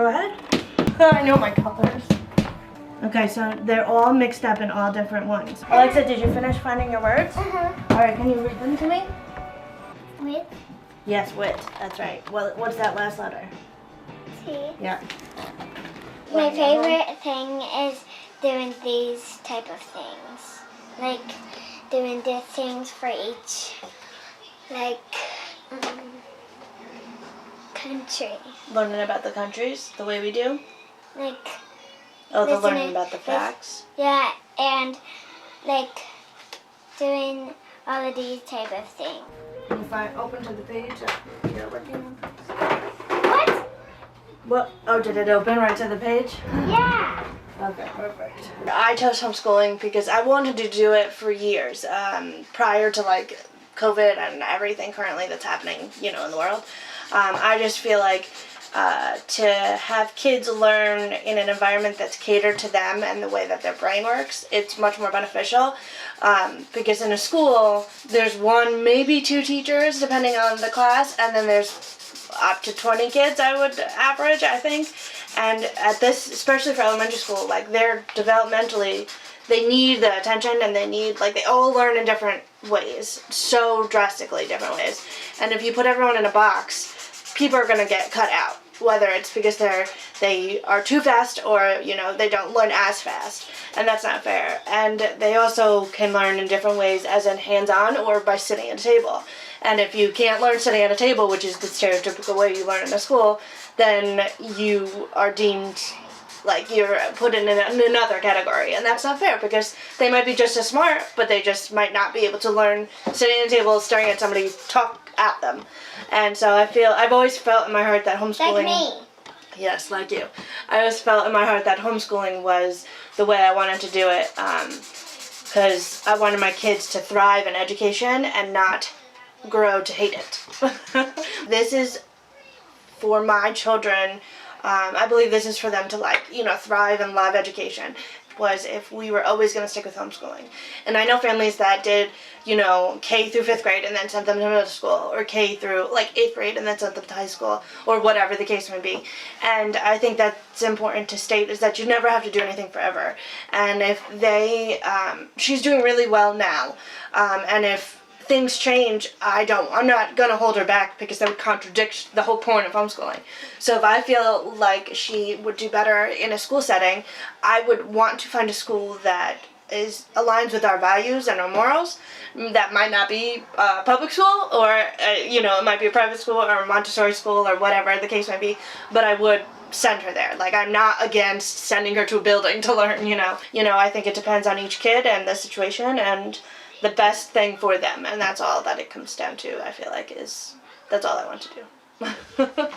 Go ahead. I know my colors. Okay, so they're all mixed up in all different ones. Aleksa, did you finish finding your words? Uh-huh. All right, can you read them to me? With Yes, wit. That's right. Well, what's that last letter? T. Yeah. My favorite thing is doing these type of things. Like doing the things for each, like, country. Learning about the countries, the way we do? Like, Oh, the listening- learning about the facts? yeah, and like doing all of these type of things. Can you open to the page that you're working on? What? What? Oh, did it open right to the page? Yeah. Okay, perfect. I chose homeschooling because I wanted to do it for years, prior to like COVID and everything currently that's happening, in the world. I just feel like to have kids learn in an environment that's catered to them and the way that their brain works, it's much more beneficial. Because in a school, there's one, maybe two teachers, depending on the class, and then there's up to 20 kids, I would average, I think. And at this, especially for elementary school, like they're developmentally, they need the attention, and they all learn in different ways, so drastically different ways. And if you put everyone in a box, people are going to get cut out, whether it's because they are too fast or, they don't learn as fast, and that's not fair. And they also can learn in different ways, as in hands-on or by sitting at a table. And if you can't learn sitting at a table, which is the stereotypical way you learn in a school, then you are deemed like you're put in another category, and that's not fair, because they might be just as smart, but they just might not be able to learn sitting at a table staring at somebody talk at them. And so I've always felt in my heart that homeschooling... Like me. Yes, like you. I always felt in my heart that homeschooling was the way I wanted to do it, because I wanted my kids to thrive in education and not grow to hate it. This is for my children. I believe this is for them to thrive and love education, was if we were always going to stick with homeschooling. And I know families that did, K through 5th grade and then sent them to middle school, or K through 8th grade and then sent them to high school, or whatever the case may be. And I think that's important to state, is that you never have to do anything forever. And if she's doing really well now, and if things change, I'm not gonna hold her back, because that would contradict the whole point of homeschooling. So if I feel like she would do better in a school setting, I would want to find a school that aligns with our values and our morals. That might not be public school, or it might be a private school or a Montessori school or whatever the case might be, but I would send her there. I'm not against sending her to a building to learn, I think it depends on each kid and the situation and the best thing for them, and that's all that it comes down to. I feel like that's all I want to do.